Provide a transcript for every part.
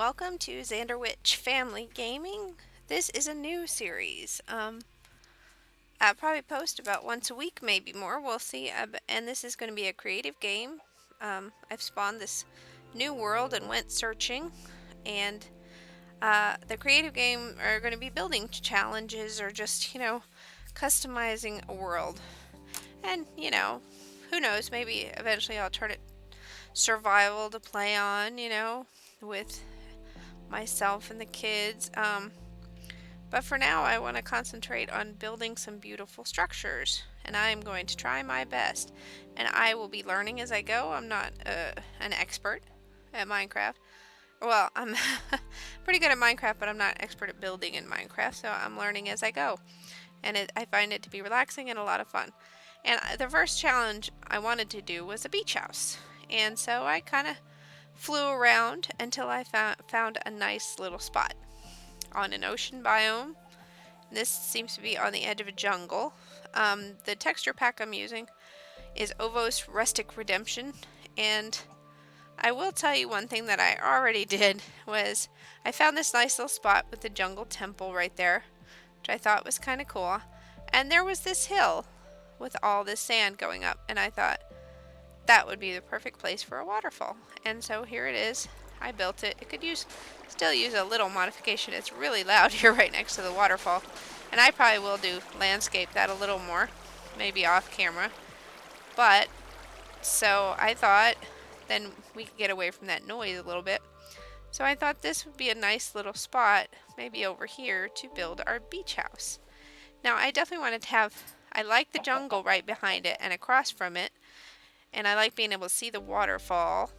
welcome to Xanderwitch Family Gaming. This is a new series. I'll probably post about once a week, maybe more. We'll see. And this is going to be a creative game. I've spawned this new world and went searching. And the creative game are going to be building challenges or just, customizing a world. And, who knows, maybe eventually I'll turn it survival to play on, with myself and the kids. But for now, I want to concentrate on building some beautiful structures, and I'm going to try my best. And I will be learning as I go. I'm not an expert at Minecraft. Well, I'm pretty good at Minecraft, but I'm not expert at building in Minecraft, so I'm learning as I go. And I find it to be relaxing and a lot of fun. And the first challenge I wanted to do was a beach house. And so I kind of flew around until I found a nice little spot on an ocean biome. This seems to be on the edge of a jungle. The texture pack I'm using is Ovos Rustic Redemption, and I will tell you one thing that I already did was I found this nice little spot with the jungle temple right there, which I thought was kind of cool. And there was this hill with all this sand going up, and I thought that would be the perfect place for a waterfall. And so here it is. I built it. It could still use a little modification. It's really loud here right next to the waterfall. And I probably will do landscape that a little more, maybe off camera. But, so I thought then we could get away from that noise a little bit. So I thought this would be a nice little spot, maybe over here, to build our beach house. Now I definitely wanted to I like the jungle right behind it and across from it. And I like being able to see the waterfall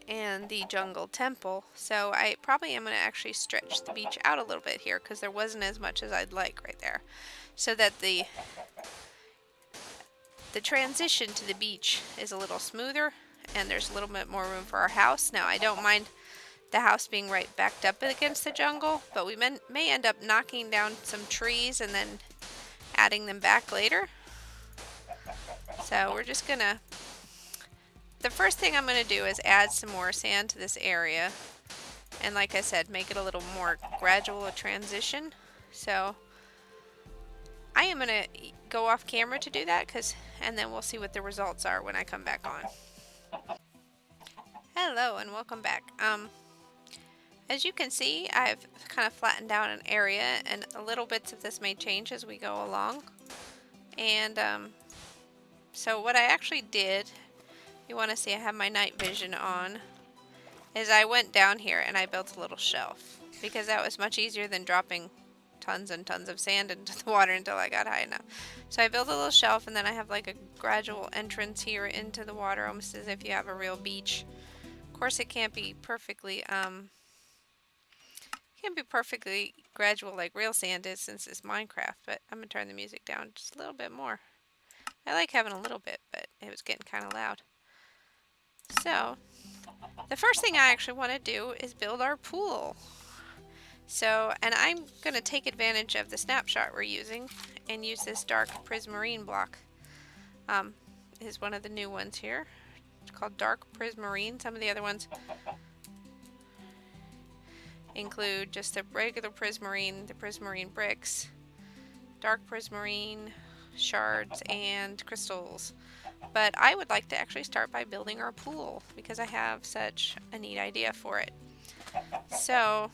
and the jungle temple. So I probably am going to actually stretch the beach out a little bit here because there wasn't as much as I'd like right there. So that the transition to the beach is a little smoother and there's a little bit more room for our house. Now I don't mind the house being right backed up against the jungle, but we may end up knocking down some trees and then adding them back later. So we're just gonna, the first thing I'm gonna do is add some more sand to this area. And like I said, make it a little more gradual a transition. So I am gonna go off camera to do that, and then we'll see what the results are when I come back on. Hello and welcome back. As you can see, I've kind of flattened out an area, and a little bits of this may change as we go along. And so what I actually did, you want to see I have my night vision on, is I went down here and I built a little shelf because that was much easier than dropping tons and tons of sand into the water until I got high enough. So I built a little shelf, and then I have like a gradual entrance here into the water, almost as if you have a real beach. Of course, it can't be perfectly gradual like real sand is since it's Minecraft, but I'm gonna turn the music down just a little bit more. I like having a little bit, but it was getting kind of loud. So the first thing I actually want to do is build our pool. So, and I'm going to take advantage of the snapshot we're using and use this dark prismarine block. Is one of the new ones here. It's called dark prismarine. Some of the other ones include just the regular prismarine, the prismarine bricks, dark prismarine, shards, and crystals. But I would like to actually start by building our pool because I have such a neat idea for it. So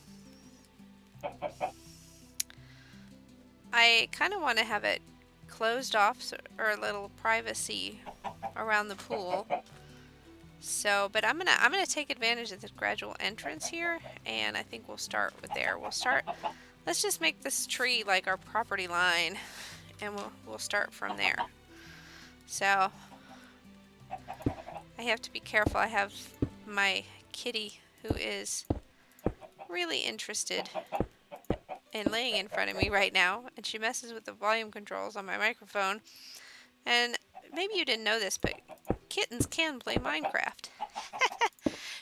I kind of want to have it closed off, or a little privacy around the pool. So, but I'm gonna take advantage of this gradual entrance here, and I think we'll start with there. Let's just make this tree like our property line, and we'll start from there. So I have to be careful. I have my kitty who is really interested in laying in front of me right now, and she messes with the volume controls on my microphone. And maybe you didn't know this, but kittens can play Minecraft.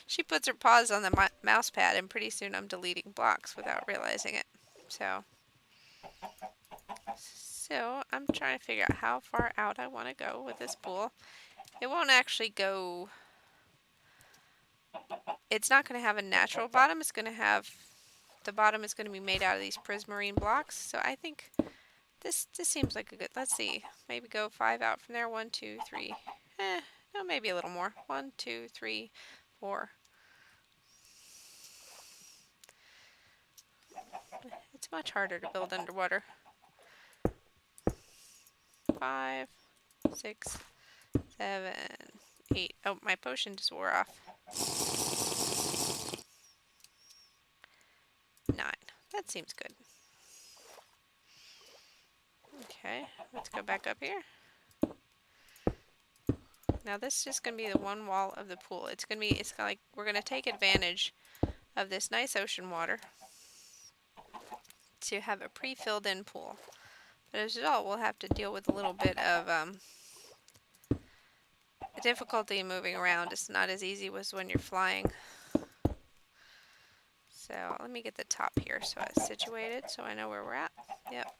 She puts her paws on the mouse pad, and pretty soon I'm deleting blocks without realizing it. So I'm trying to figure out how far out I want to go with this pool. It won't actually go it's not going to have a natural bottom. It's going to have, the bottom is going to be made out of these prismarine blocks. So I think this seems like a good, let's see, maybe go 5 out from there. 1, 2, 3, no, maybe a little more. 1, 2, 3, 4. It's much harder to build underwater. 5, 6, 7, 8. Oh, my potion just wore off. 9. That seems good. Okay, let's go back up here. Now this is just going to be the one wall of the pool. It's like we're going to take advantage of this nice ocean water to have a pre-filled in pool. But as a result, we'll have to deal with a little bit of difficulty in moving around. It's not as easy as when you're flying. So let me get the top here so it's situated so I know where we're at. Yep.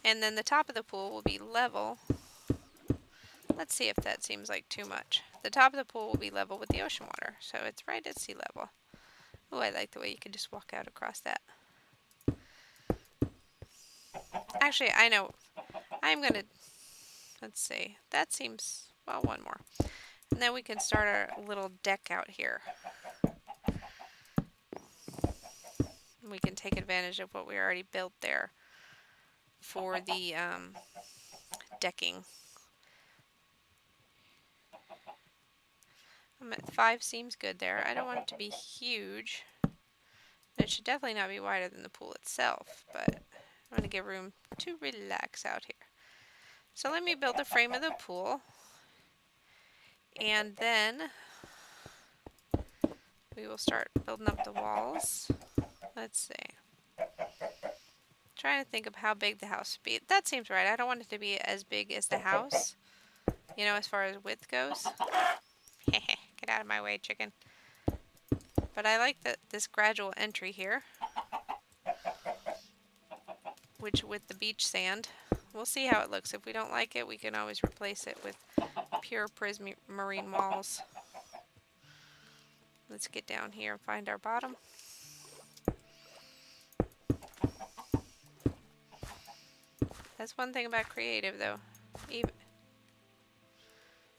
And then the top of the pool will be level. Let's see if that seems like too much. The top of the pool will be level with the ocean water, so it's right at sea level. Oh, I like the way you can just walk out across that. Actually, I know. I'm going to, let's see. That seems, well, one more. And then we can start our little deck out here. We can take advantage of what we already built there for the decking. 5 seems good there. I don't want it to be huge. It should definitely not be wider than the pool itself, but I want to give room to relax out here. So let me build the frame of the pool, and then we will start building up the walls. Let's see. Trying to think of how big the house would be. That seems right. I don't want it to be as big as the house, you know, as far as width goes. Get out of my way, chicken. But I like this gradual entry here, which with the beach sand, we'll see how it looks. If we don't like it, we can always replace it with pure prismarine walls. Let's get down here and find our bottom. That's one thing about creative, though. Even,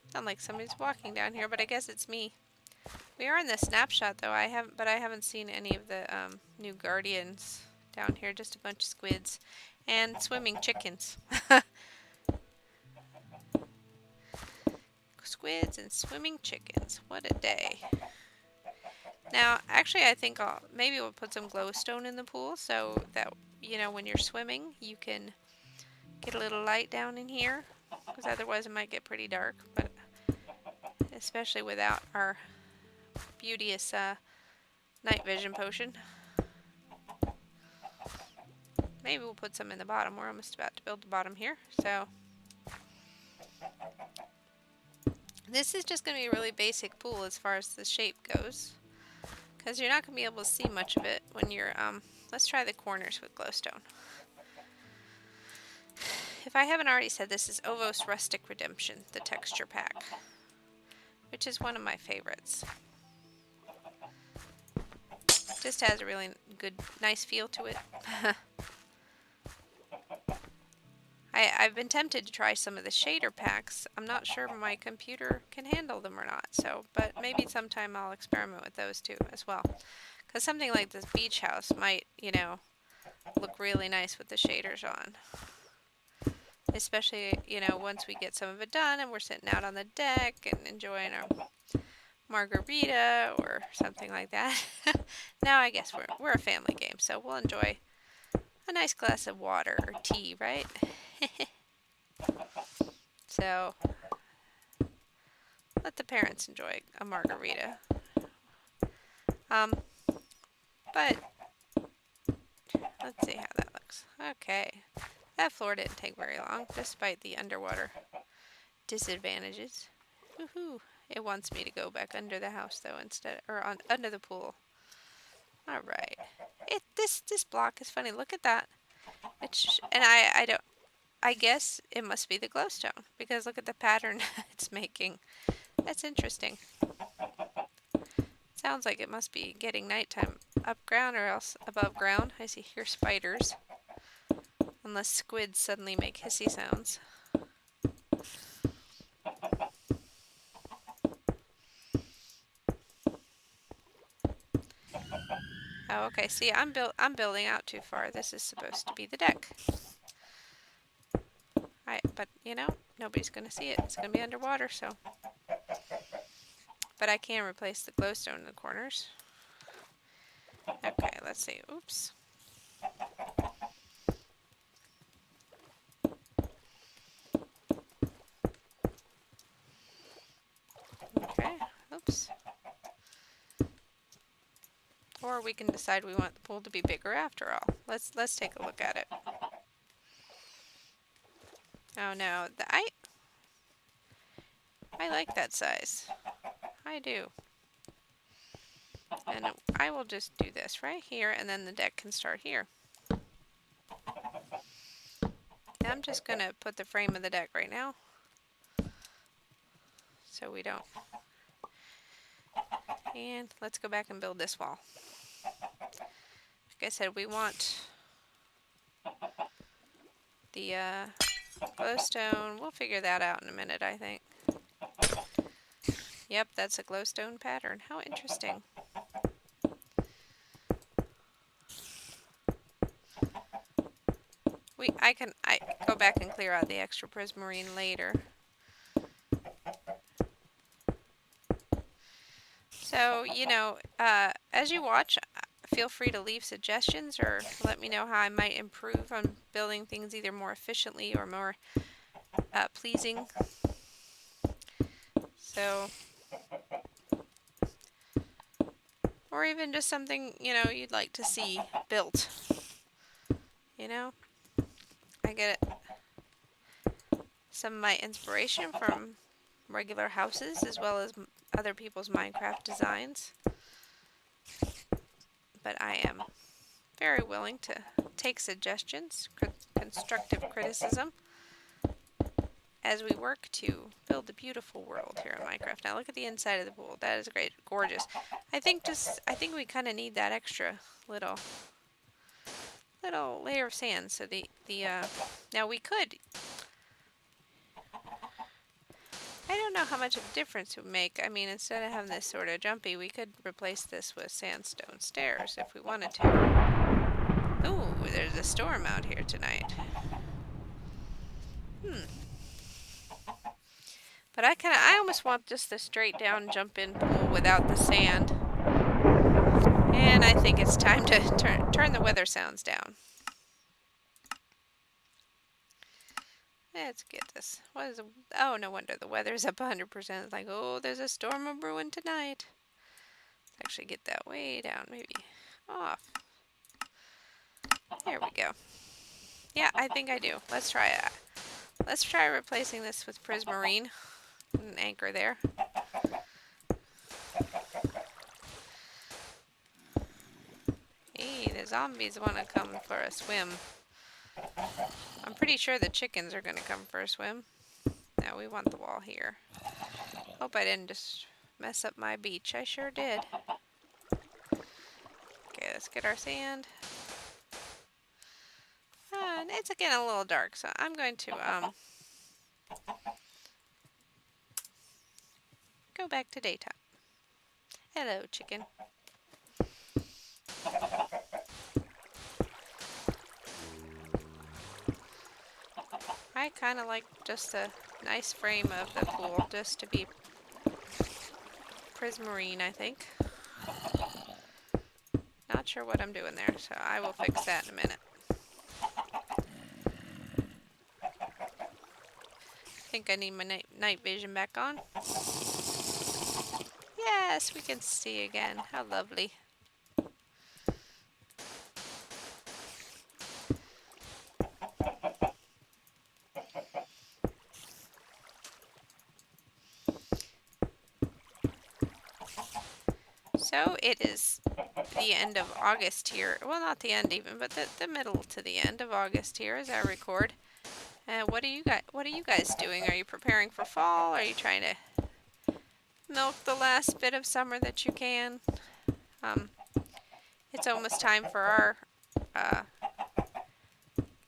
sound like somebody's walking down here, but I guess it's me. We are in the snapshot, though. I haven't seen any of the new guardians down here. Just a bunch of squids and swimming chickens. Squids and swimming chickens. What a day. Now, actually, I think maybe we'll put some glowstone in the pool so that, you know, when you're swimming, you can get a little light down in here, because otherwise it might get pretty dark, but especially without our beauteous night vision potion. Maybe we'll put some in the bottom. We're almost about to build the bottom here, so this is just going to be a really basic pool as far as the shape goes, because you're not going to be able to see much of it when you're, let's try the corners with glowstone. If I haven't already said, this is Ovos Rustic Redemption, the texture pack, which is one of my favorites. Just has a really good, nice feel to it. I've been tempted to try some of the shader packs. I'm not sure my computer can handle them or not, so, but maybe sometime I'll experiment with those too as well. Because something like this beach house might, you know, look really nice with the shaders on. Especially, you know, once we get some of it done and we're sitting out on the deck and enjoying our margarita or something like that. Now I guess we're a family game, so we'll enjoy a nice glass of water or tea, right? So let the parents enjoy a margarita. But let's see how that looks. Okay, that floor didn't take very long, despite the underwater disadvantages. Woohoo! It wants me to go back under the house though instead, or under the pool. All right. This block is funny. Look at that. And I guess it must be the glowstone because look at the pattern it's making. That's interesting. It's Sounds like it must be getting nighttime up ground or else above ground. I see here spiders. Unless squids suddenly make hissy sounds. Oh, okay. See, I'm building out too far. This is supposed to be the deck. But you know, nobody's gonna see it. It's gonna be underwater, so. But I can replace the glowstone in the corners. Okay, let's see. Oops. Okay. Oops. Or we can decide we want the pool to be bigger after all. Let's take a look at it. Oh no, I like that size. I do. And I will just do this right here, and then the deck can start here. I'm just going to put the frame of the deck right now, so we don't. And let's go back and build this wall. Like I said, we want the glowstone. We'll figure that out in a minute, I think. Yep, that's a glowstone pattern. How interesting. I go back and clear out the extra prismarine later. So, you know, as you watch, feel free to leave suggestions or let me know how I might improve on building things either more efficiently or more pleasing. So, or even just something, you know, you'd like to see built. You know, I get some of my inspiration from regular houses as well as other people's Minecraft designs. But I am very willing to take suggestions, constructive criticism, as we work to build a beautiful world here in Minecraft. Now look at the inside of the pool. That is great, gorgeous. I think we kind of need that extra little layer of sand. So now we could. I don't know how much of a difference it would make. I mean, instead of having this sort of jumpy, we could replace this with sandstone stairs if we wanted to. Ooh, there's a storm out here tonight. But I almost want just the straight down jump in pool without the sand. And I think it's time to turn the weather sounds down. Let's get this. Oh, no wonder the weather's up 100%. It's like, oh, there's a storm of brewing tonight. Let's actually get that way down, maybe off. There we go. Yeah, I think I do. Let's try it. Let's try replacing this with prismarine. An anchor there. Hey, the zombies want to come for a swim. I'm pretty sure the chickens are going to come for a swim. No, we want the wall here. Hope I didn't just mess up my beach. I sure did. Okay, let's get our sand. And it's again a little dark, so I'm going to go back to daytime. Hello, chicken. I kind of like just a nice frame of the pool, just to be prismarine, I think. Not sure what I'm doing there, so I will fix that in a minute. I think I need my night vision back on. Yes, we can see again. How lovely. So it is the end of August here. Well, not the end even, but the middle to the end of August here as I record. What are you guys doing? Are you preparing for fall? Are you trying to milk the last bit of summer that you can. Um, it's almost time for our uh,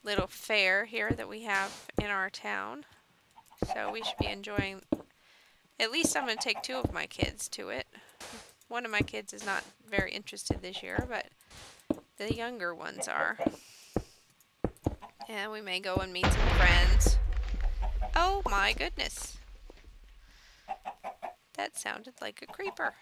little fair here that we have in our town. So we should be enjoying, at least I'm going to take 2 of my kids to it. One of my kids is not very interested this year, but the younger ones are. And we may go and meet some friends. Oh my goodness. That sounded like a creeper.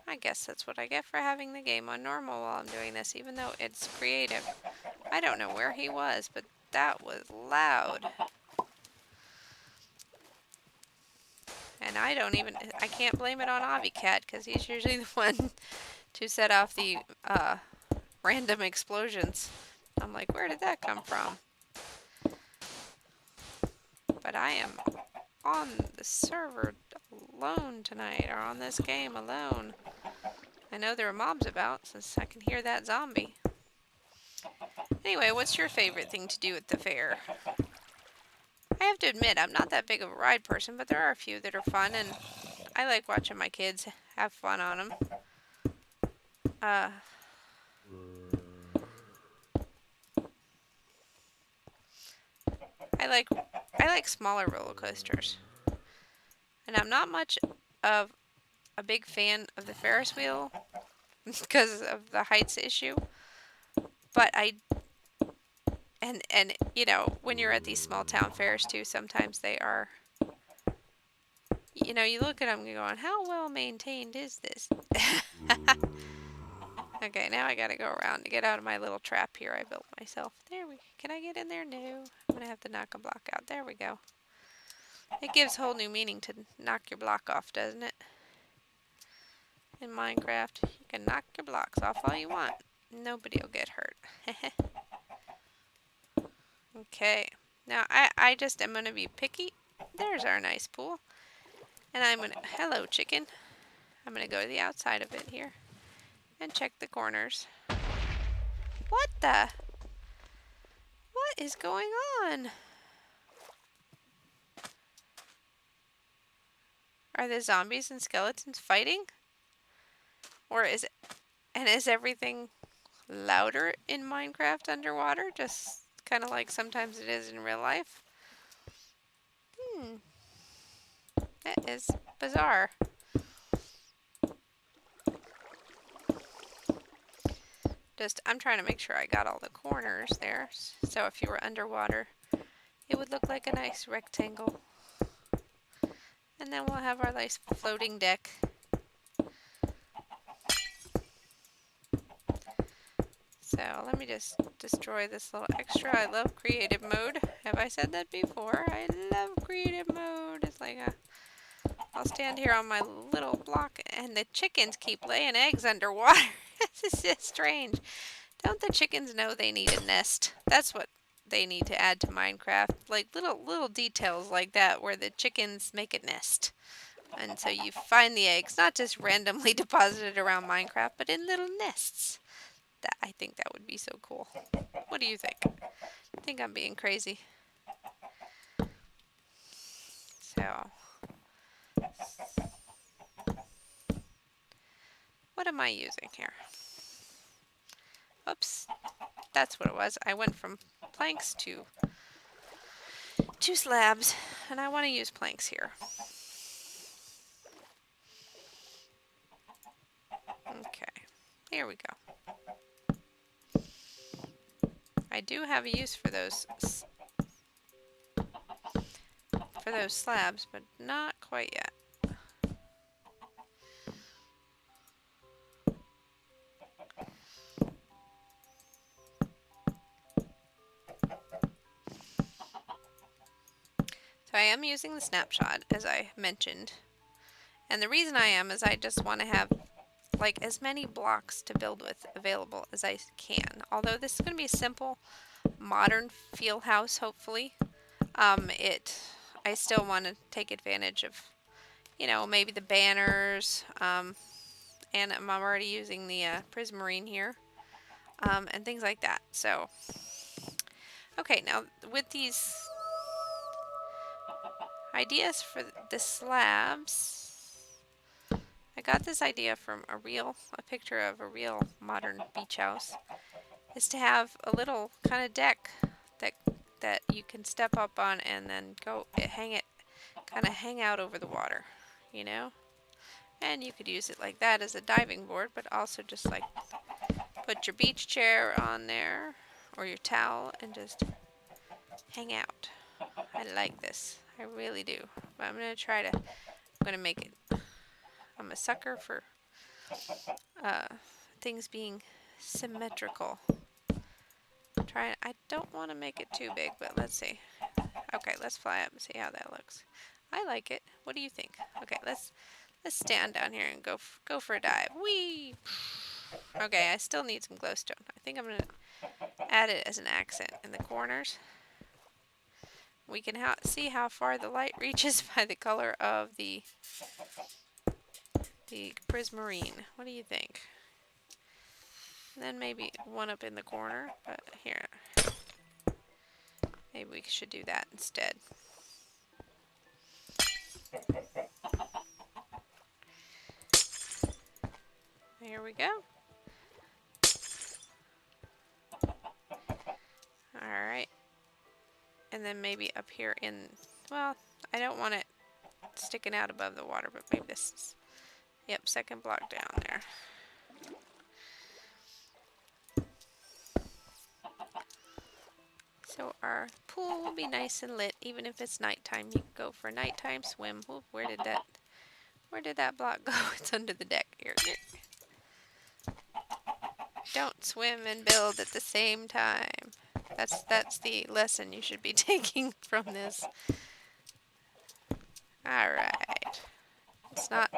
I guess that's what I get for having the game on normal while I'm doing this, even though it's creative. I don't know where he was, but that was loud. And I can't blame it on Avicat, because he's usually the one to set off the random explosions. I'm like, where did that come from? But I am on the server alone tonight, or on this game alone. I know there are mobs about, since I can hear that zombie. Anyway, what's your favorite thing to do at the fair? I have to admit, I'm not that big of a ride person, but there are a few that are fun, and I like watching my kids have fun on them. I like I like smaller roller coasters, and I'm not much of a big fan of the Ferris wheel because of the heights issue. But and you know, when you're at these small town fairs too, sometimes they are. You know, you look at them and you're going, how well maintained is this? Okay, now I gotta go around to get out of my little trap here I built myself. Can I get in there? No. I'm gonna have to knock a block out. There we go. It gives whole new meaning to knock your block off, doesn't it? In Minecraft, you can knock your blocks off all you want. Nobody will get hurt. Okay. Now, I just am gonna be picky. There's our nice pool. And hello chicken. I'm gonna go to the outside of it here and check the corners. What is going on? Are the zombies and skeletons fighting? Or is everything louder in Minecraft underwater? Just kind of like sometimes it is in real life? That is bizarre. I'm trying to make sure I got all the corners there. So if you were underwater, it would look like a nice rectangle. And then we'll have our nice floating deck. So let me just destroy this little extra. I love creative mode. Have I said that before? I love creative mode. It's like I'll stand here on my little block and the chickens keep laying eggs underwater. This is just strange. Don't the chickens know they need a nest? That's what they need to add to Minecraft. Like little details like that where the chickens make a nest. And so you find the eggs, not just randomly deposited around Minecraft, but in little nests. I think that would be so cool. What do you think? I think I'm being crazy. So, what am I using here? Oops, that's what it was. I went from planks to slabs, and I want to use planks here. Okay, here we go. I do have a use for those slabs, but not quite yet. So I am using the snapshot, as I mentioned. And the reason I am is I just want to have like as many blocks to build with available as I can. Although this is going to be a simple, modern feel house, hopefully. I still want to take advantage of, you know, maybe the banners, and I'm already using the prismarine here, and things like that. So Okay, now with these ideas for the slabs, I got this idea from a picture of a real modern beach house, is to have a little kind of deck that you can step up on and then kind of hang out over the water, you know? And you could use it like that as a diving board, but also just like put your beach chair on there or your towel and just hang out. I like this. I really do. But I'm going to make it. I'm a sucker for uh, things being symmetrical. I don't want to make it too big, but let's see. Okay, let's fly up and see how that looks. I like it. What do you think? Okay, let's stand down here and go for a dive. Whee! Okay, I still need some glowstone. I think I'm gonna add it as an accent in the corners. We can see how far the light reaches by the color of the prismarine. What do you think? And then maybe one up in the corner, but here, maybe we should do that instead. Here we go. Alright. And then maybe up here well, I don't want it sticking out above the water, but maybe this is, yep, second block down there. So our pool will be nice and lit, even if it's nighttime. You can go for a nighttime swim. Whoop, where did that block go? It's under the deck. Here. Don't swim and build at the same time. That's the lesson you should be taking from this. Alright. It's not...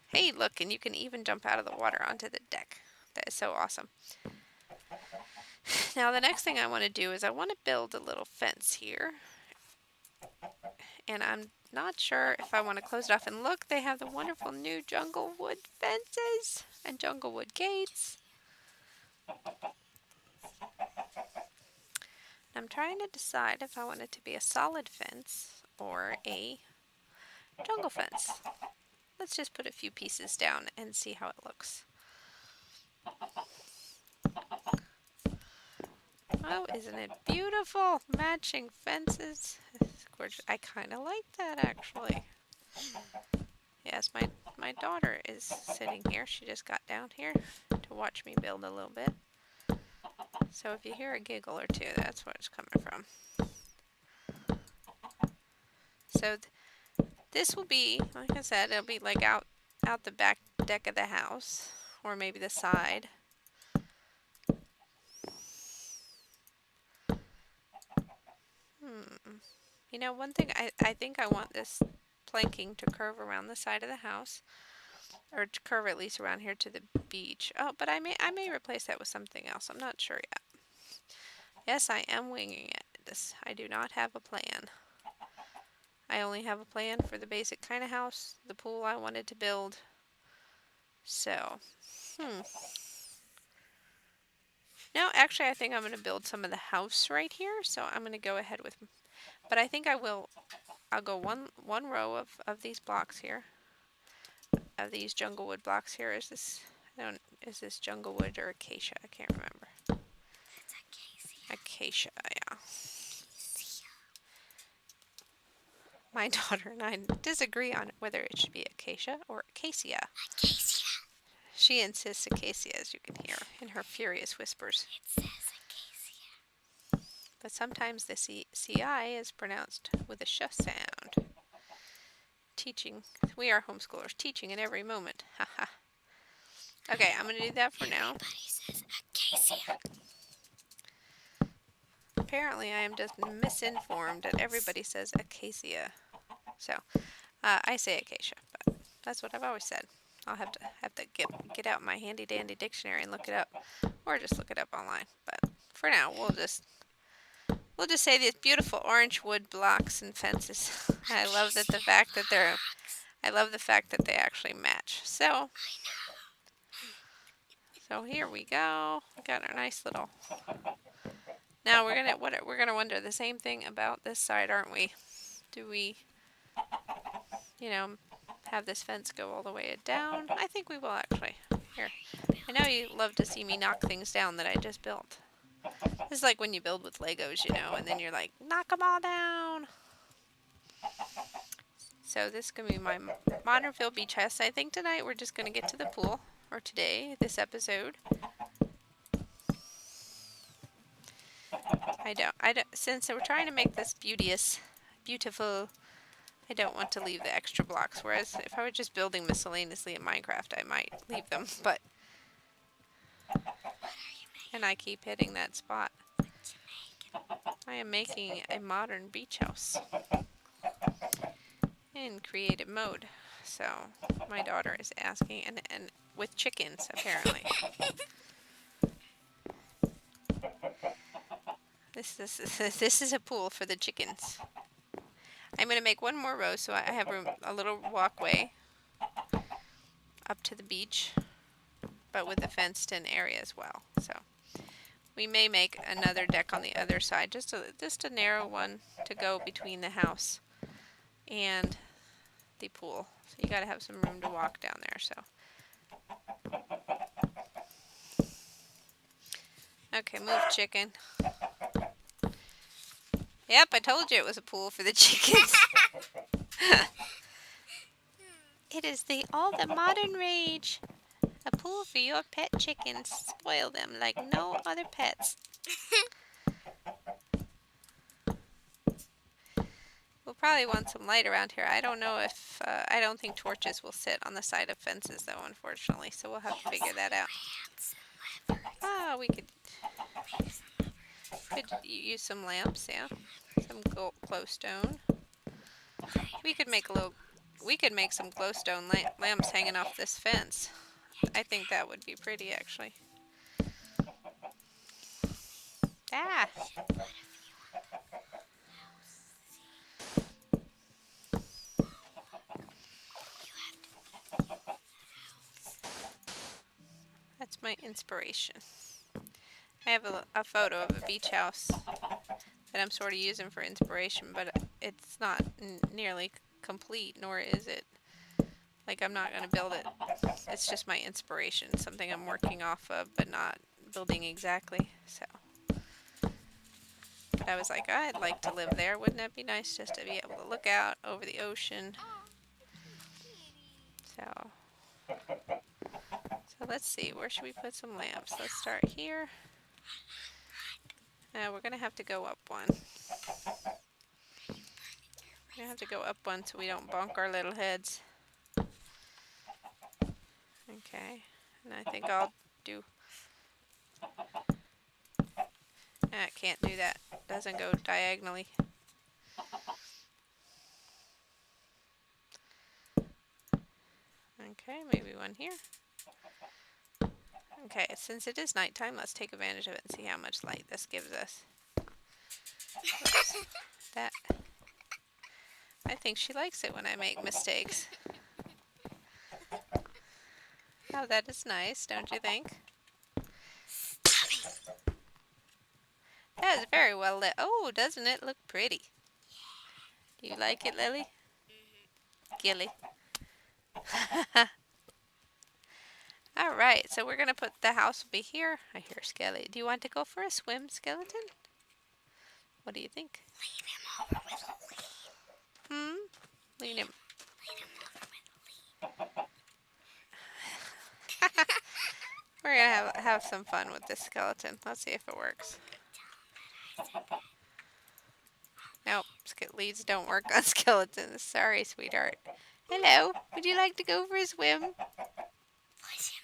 Hey, look, and you can even jump out of the water onto the deck. That is so awesome. Now the next thing I want to do is I want to build a little fence here. And I'm not sure if I want to close it off. And look, they have the wonderful new jungle wood fences and jungle wood gates. I'm trying to decide if I want it to be a solid fence or a jungle fence. Let's just put a few pieces down and see how it looks. Oh, isn't it beautiful? Matching fences. It's gorgeous. I kind of like that, actually. Yes, my daughter is sitting here. She just got down here to watch me build a little bit. So if you hear a giggle or two, that's where it's coming from. So this will be, like I said, it'll be like out the back deck of the house, or maybe the side. You know, one thing, I think I want this planking to curve around the side of the house, or to curve at least around here to the beach. Oh, but I may replace that with something else. I'm not sure yet. Yes, I am winging it. I do not have a plan. I only have a plan for the basic kind of house, the pool I wanted to build. So, No, actually, I think I'm going to build some of the house right here. So I'm going to go ahead with, but I think I'll go one row of these blocks here, of these jungle wood blocks here. Is this jungle wood or acacia? I can't remember. It's acacia. Acacia, yeah. My daughter and I disagree on whether it should be acacia or acacia. Acacia. She insists acacia, as you can hear in her furious whispers. It says acacia. But sometimes the CI is pronounced with a sh sound. Teaching. We are homeschoolers, teaching in every moment. Haha. Okay, I'm going to do that for now. Everybody says acacia. Apparently, I am just misinformed that everybody says acacia. So, I say acacia, but that's what I've always said. I'll have to get out my handy dandy dictionary and look it up, or just look it up online. But for now, we'll just say these beautiful orange wood blocks and fences. I love the fact that they actually match. So here we go. We got our nice little Now we're gonna wonder the same thing about this side, aren't we? Do we, you know, have this fence go all the way down? I think we will actually. Here, I know you love to see me knock things down that I just built. This is like when you build with Legos, and then you're like, knock them all down. So this is gonna be my modern field beach house. I think tonight we're just gonna get to the pool, or today, this episode. I don't, since we're trying to make this beautiful, I don't want to leave the extra blocks. Whereas if I were just building miscellaneously in Minecraft, I might leave them. But, and I keep hitting that spot. I am making a modern beach house in creative mode. So my daughter is asking, and with chickens apparently. This is a pool for the chickens. I'm gonna make one more row so I have room, a little walkway up to the beach, but with a fenced-in area as well. So we may make another deck on the other side, just a narrow one to go between the house and the pool. So you got to have some room to walk down there. So okay, move chicken. Yep, I told you it was a pool for the chickens. It is all the modern rage. A pool for your pet chickens. Spoil them like no other pets. We'll probably want some light around here. I don't know if, I don't think torches will sit on the side of fences though, unfortunately. So we'll have to figure that out. Ah, we could use some lamps, yeah. Some glowstone. We could make some glowstone lamps hanging off this fence. I think that would be pretty actually. Ah! That's my inspiration. I have a photo of a beach house that I'm sort of using for inspiration, but it's not nearly complete, nor is it. Like, I'm not going to build it. It's just my inspiration, something I'm working off of, but not building exactly. So, but I was like, I'd like to live there. Wouldn't it be nice just to be able to look out over the ocean? So, let's see. Where should we put some lamps? Let's start here. We're going to have to go up one. We're going to have to go up one so we don't bonk our little heads. Okay. And I think I'll do... I can't do that. Doesn't go diagonally. Okay, maybe one here. Okay, since it is nighttime, let's take advantage of it and see how much light this gives us. Oops. That. I think she likes it when I make mistakes. Oh, that is nice, don't you think? That is very well lit. Oh, doesn't it look pretty? Do you like it, Lily? Gilly. Alright, so we're going to put the house will be here. I hear Skelly. Do you want to go for a swim, Skeleton? What do you think? Lead him over with a lead. Lead him. Lead him over with a lead. We're going to have some fun with this skeleton. Let's see if it works. Nope, leads don't work on skeletons. Sorry, sweetheart. Hello, would you like to go for a swim? Push him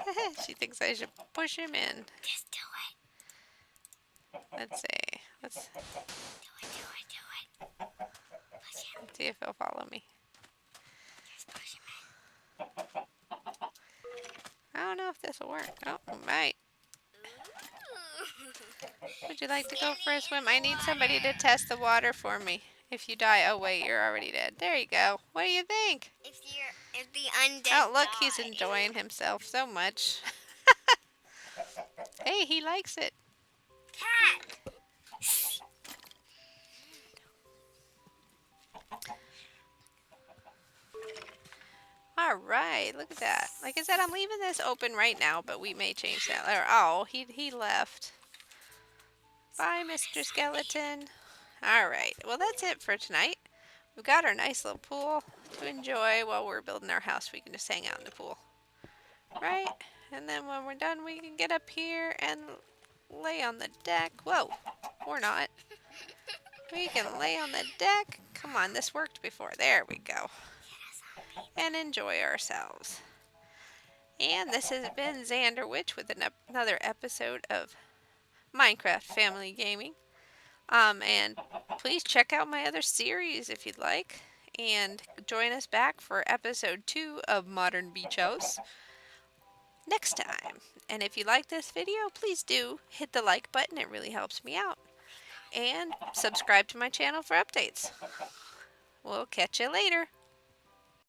over. She thinks I should push him in. Just do it. Let's see. Let's Do it. Push him. see if he'll follow me. Just push him in. I don't know if this will work. Oh, it might. Would you like to go for a swim? I need somebody to test the water for me. If you die, oh wait, you're already dead. There you go. What do you think? If the undead Oh, look, die. he's enjoying himself so much. Hey, he likes it. Cat. All right, look at that. Like I said, I'm leaving this open right now, but we may change that. Or, oh, he left. Bye, Mr. Skeleton. All right, well, that's it for tonight. We've got our nice little pool to enjoy while we're building our house. We can just hang out in the pool, right? And then when we're done, we can get up here and lay on the deck. Whoa, or not. We can lay on the deck. Come on, this worked before. There we go. And enjoy ourselves. And this has been Xander Witch with another episode of Minecraft Family Gaming. And please check out my other series if you'd like. And join us back for episode 2 of Modern Beach House next time. And if you like this video, please do hit the like button. It really helps me out. And subscribe to my channel for updates. We'll catch you later.